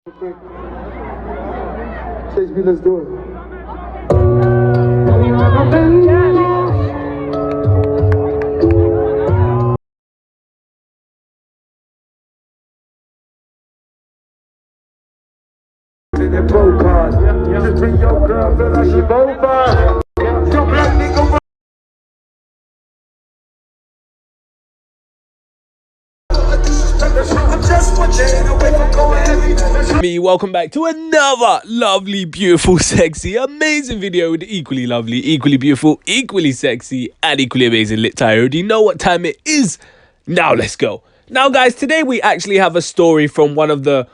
Chase me, let's do it. Welcome back to another lovely, beautiful, sexy, amazing video with equally lovely, equally beautiful, equally sexy, and equally amazing lit tie. You already know what time it is. Now let's go. Now guys, today we actually have a story from one of the,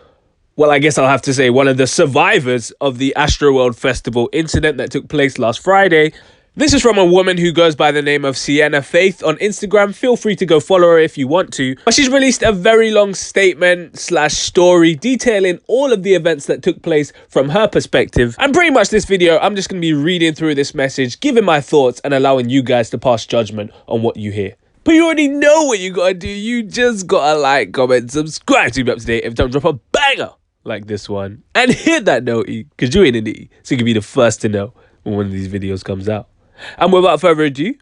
well, I guess I'll have to say one of the survivors of the ASTROWORLD Festival incident that took place last Friday. This is from a woman who goes by the name of Sienna Faith on Instagram. Feel free to go follow her if you want to. But she's released a very long statement / story detailing all of the events that took place from her perspective. And pretty much this video, I'm just going to be reading through this message, giving my thoughts and allowing you guys to pass judgment on what you hear. But you already know what you gotta do. You just gotta like, comment, subscribe to be up to date every time I drop a banger like this one. And hit that noti, because you ain't an E, so you can be the first to know when one of these videos comes out. And without further ado,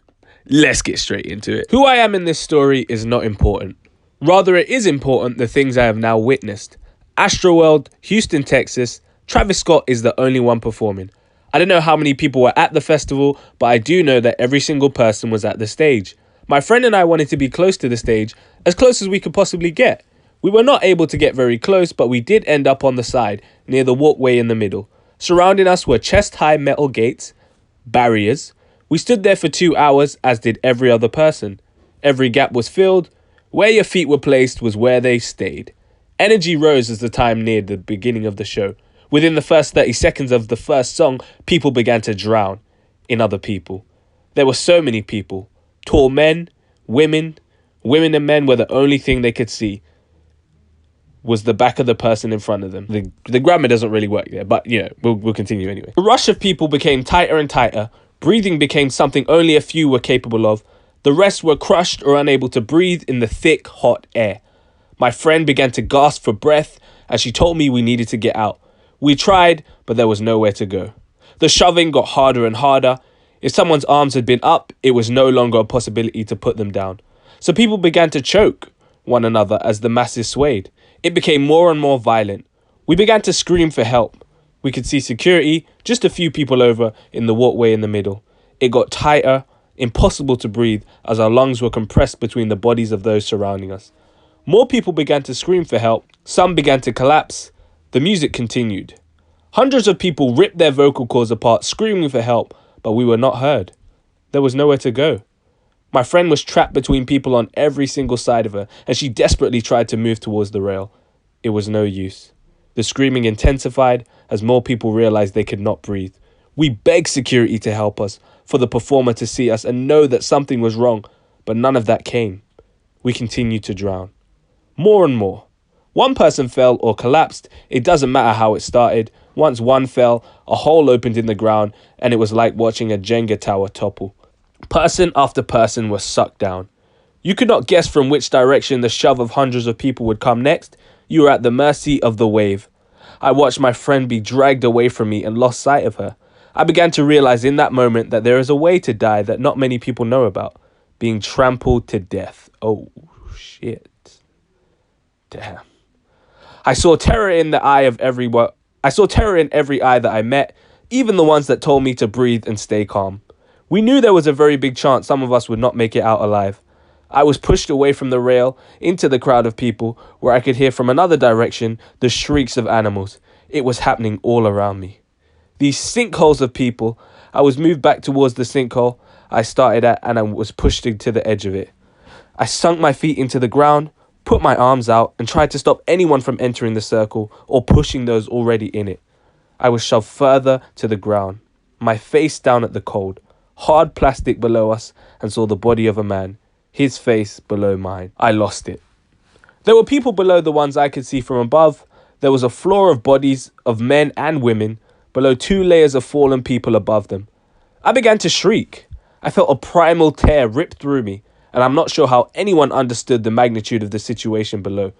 let's get straight into it. Who I am in this story is not important. Rather, it is important the things I have now witnessed. ASTROWORLD, Houston, Texas. Travis Scott is the only one performing. I don't know how many people were at the festival, but I do know that every single person was at the stage. My friend and I wanted to be close to the stage, as close as we could possibly get. We were not able to get very close, but we did end up on the side, near the walkway in the middle. Surrounding us were chest-high metal gates, barriers. We stood there for 2 hours, as did every other person. Every gap was filled. Where your feet were placed was where they stayed. Energy rose as the time neared the beginning of the show. Within the first 30 seconds of the first song, people began to drown in other people. There were so many people. Tall men, women and men were the only thing they could see was the back of the person in front of them. The grammar doesn't really work there, but you know, we'll continue anyway. The rush of people became tighter and tighter. Breathing became something only a few were capable of. The rest were crushed or unable to breathe in the thick, hot air. My friend began to gasp for breath as she told me we needed to get out. We tried, but there was nowhere to go. The shoving got harder and harder. If someone's arms had been up, it was no longer a possibility to put them down. So people began to choke one another as the masses swayed. It became more and more violent. We began to scream for help. We could see security, just a few people over, in the walkway in the middle. It got tighter, impossible to breathe, as our lungs were compressed between the bodies of those surrounding us. More people began to scream for help. Some began to collapse. The music continued. Hundreds of people ripped their vocal cords apart, screaming for help, but we were not heard. There was nowhere to go. My friend was trapped between people on every single side of her, and she desperately tried to move towards the rail. It was no use. The screaming intensified as more people realized they could not breathe. We begged security to help us, for the performer to see us and know that something was wrong, but none of that came. We continued to drown. More and more. One person fell or collapsed. It doesn't matter how it started. Once one fell, a hole opened in the ground, and it was like watching a Jenga tower topple. Person after person was sucked down. You could not guess from which direction the shove of hundreds of people would come next. You were at the mercy of the wave. I watched my friend be dragged away from me and lost sight of her. I began to realize in that moment that there is a way to die that not many people know about. Being trampled to death. Oh, shit. Damn. I saw terror in the eye of everyone. I saw terror in every eye that I met, even the ones that told me to breathe and stay calm. We knew there was a very big chance some of us would not make it out alive. I was pushed away from the rail into the crowd of people where I could hear from another direction the shrieks of animals. It was happening all around me. These sinkholes of people, I was moved back towards the sinkhole I started at and I was pushed to the edge of it. I sunk my feet into the ground, put my arms out and tried to stop anyone from entering the circle or pushing those already in it. I was shoved further to the ground, my face down at the cold, hard plastic below us, and saw the body of a man, his face below mine. I lost it. There were people below the ones I could see from above. There was a floor of bodies of men and women, below 2 layers of fallen people above them. I began to shriek. I felt a primal tear rip through me, and I'm not sure how anyone understood the magnitude of the situation below.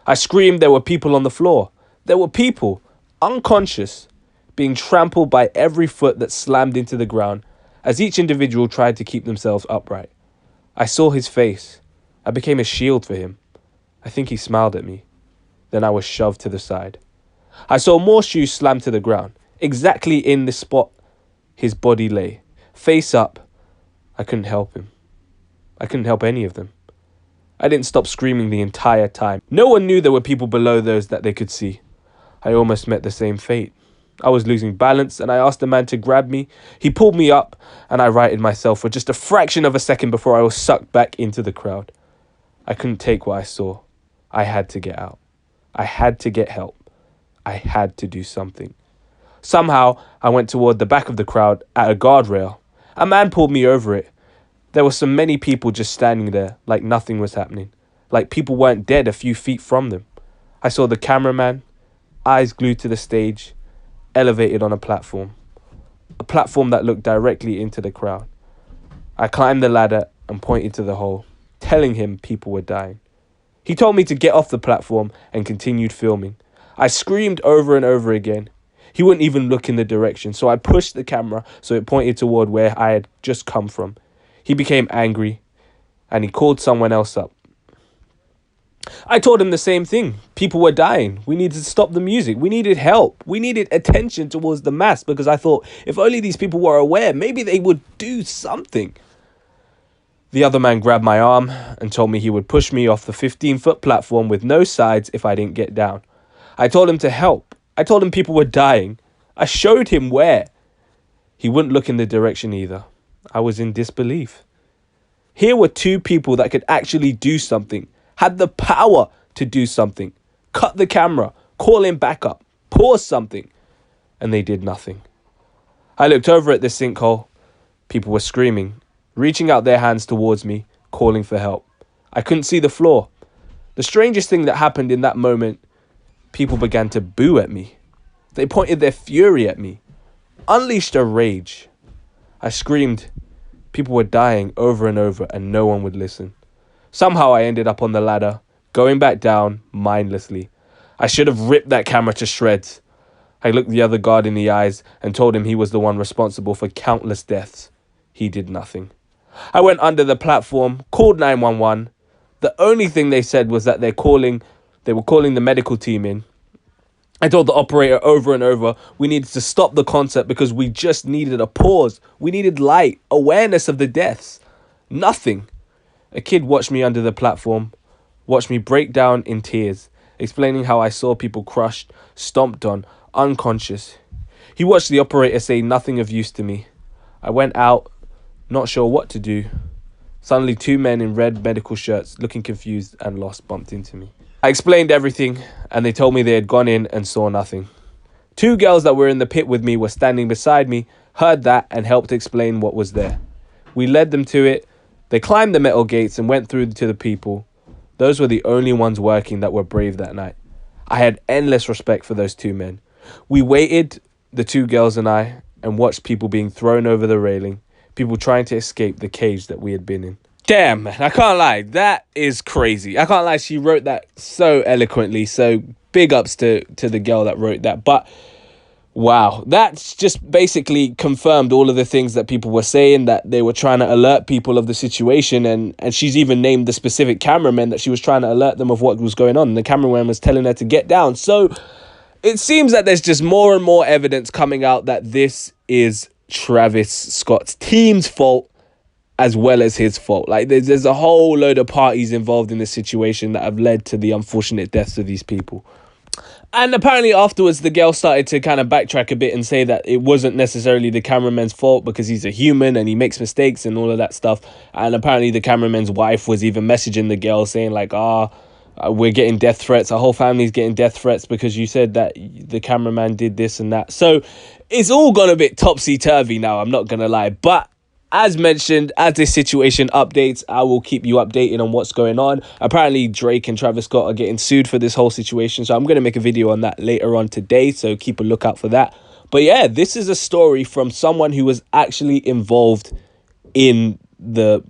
I screamed. There were people on the floor. There were people, unconscious, being trampled by every foot that slammed into the ground as each individual tried to keep themselves upright. I saw his face. I became a shield for him. I think he smiled at me. Then I was shoved to the side. I saw more shoes slammed to the ground, exactly in the spot his body lay, face up. I couldn't help him. I couldn't help any of them. I didn't stop screaming the entire time. No one knew there were people below those that they could see. I almost met the same fate. I was losing balance and I asked the man to grab me. He pulled me up and I righted myself for just a fraction of a second before I was sucked back into the crowd. I couldn't take what I saw. I had to get out. I had to get help. I had to do something. Somehow, I went toward the back of the crowd at a guardrail. A man pulled me over it. There were so many people just standing there like nothing was happening, like people weren't dead a few feet from them. I saw the cameraman, eyes glued to the stage, elevated on a platform that looked directly into the crowd. I climbed the ladder and pointed to the hole, telling him people were dying. He told me to get off the platform and continued filming. I screamed over and over again. He wouldn't even look in the direction, so I pushed the camera so it pointed toward where I had just come from. He became angry and he called someone else up. I told him the same thing. People were dying. We needed to stop the music. We needed help. We needed attention towards the mass because I thought if only these people were aware, maybe they would do something. The other man grabbed my arm and told me he would push me off the 15-foot platform with no sides if I didn't get down. I told him to help. I told him people were dying. I showed him where. He wouldn't look in the direction either. I was in disbelief. Here were two people that could actually do something, had the power to do something, cut the camera, call in backup, pause something, and they did nothing. I looked over at the sinkhole. People were screaming, reaching out their hands towards me, calling for help. I couldn't see the floor. The strangest thing that happened in that moment, people began to boo at me. They pointed their fury at me, unleashed a rage. I screamed. People were dying over and over and no one would listen. Somehow I ended up on the ladder, going back down mindlessly. I should have ripped that camera to shreds. I looked the other guard in the eyes and told him he was the one responsible for countless deaths. He did nothing. I went under the platform, called 911. The only thing they said was that they were calling the medical team in. I told the operator over and over we needed to stop the concert because we just needed a pause. We needed light, awareness of the deaths. Nothing. A kid watched me under the platform, watched me break down in tears, explaining how I saw people crushed, stomped on, unconscious. He watched the operator say nothing of use to me. I went out, not sure what to do. Suddenly, two men in red medical shirts, looking confused and lost, bumped into me. I explained everything, and they told me they had gone in and saw nothing. Two girls that were in the pit with me were standing beside me, heard that, and helped explain what was there. We led them to it. They climbed the metal gates and went through to the people. Those were the only ones working that were brave that night. I had endless respect for those two men. We waited, the two girls and I, and watched people being thrown over the railing, people trying to escape the cage that we had been in. Damn, man, I can't lie. That is crazy. I can't lie. She wrote that so eloquently. So big ups to the girl that wrote that. But wow, that's just basically confirmed all of the things that people were saying, that they were trying to alert people of the situation. And she's even named the specific cameraman that she was trying to alert them of what was going on. And the cameraman was telling her to get down. So it seems that there's just more and more evidence coming out that this is Travis Scott's team's fault, as well as his fault. Like there's a whole load of parties involved in this situation that have led to the unfortunate deaths of these people. And apparently afterwards, the girl started to kind of backtrack a bit and say that it wasn't necessarily the cameraman's fault because he's a human and he makes mistakes and all of that stuff. And apparently the cameraman's wife was even messaging the girl saying like, we're getting death threats. Our whole family's getting death threats because you said that the cameraman did this and that. So it's all gone a bit topsy-turvy now, I'm not going to lie. But as mentioned, as this situation updates, I will keep you updated on what's going on. Apparently, Drake and Travis Scott are getting sued for this whole situation. So I'm going to make a video on that later on today. So keep a lookout for that. But yeah, this is a story from someone who was actually involved in the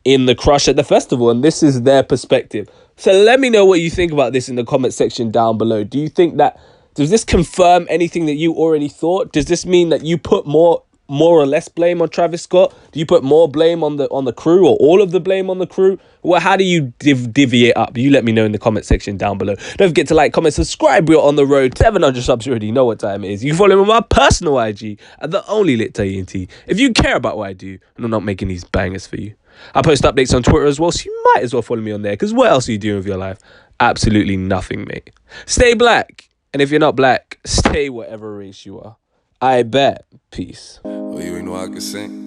in the crush at the festival, and this is their perspective. So let me know what you think about this in the comment section down below. Do you think that, does this confirm anything that you already thought? Does this mean that you put more or less blame on Travis Scott? Do you put more blame on the crew, or all of the blame on the crew? Well, how do you divvy up? You let me know in the comment section down below. Don't forget to like, comment, subscribe. We're on the road 700 subs. You already know what time it is. You can follow me on my personal IG at the only lit ENT. If you care about what I do and I'm not making these bangers for you, I post updates on Twitter as well, so you might as well follow me on there, because what else are you doing with your life? Absolutely nothing, mate. Stay black, and if you're not black, stay whatever race you are. I bet. Peace. Oh, you ain't know I could sing?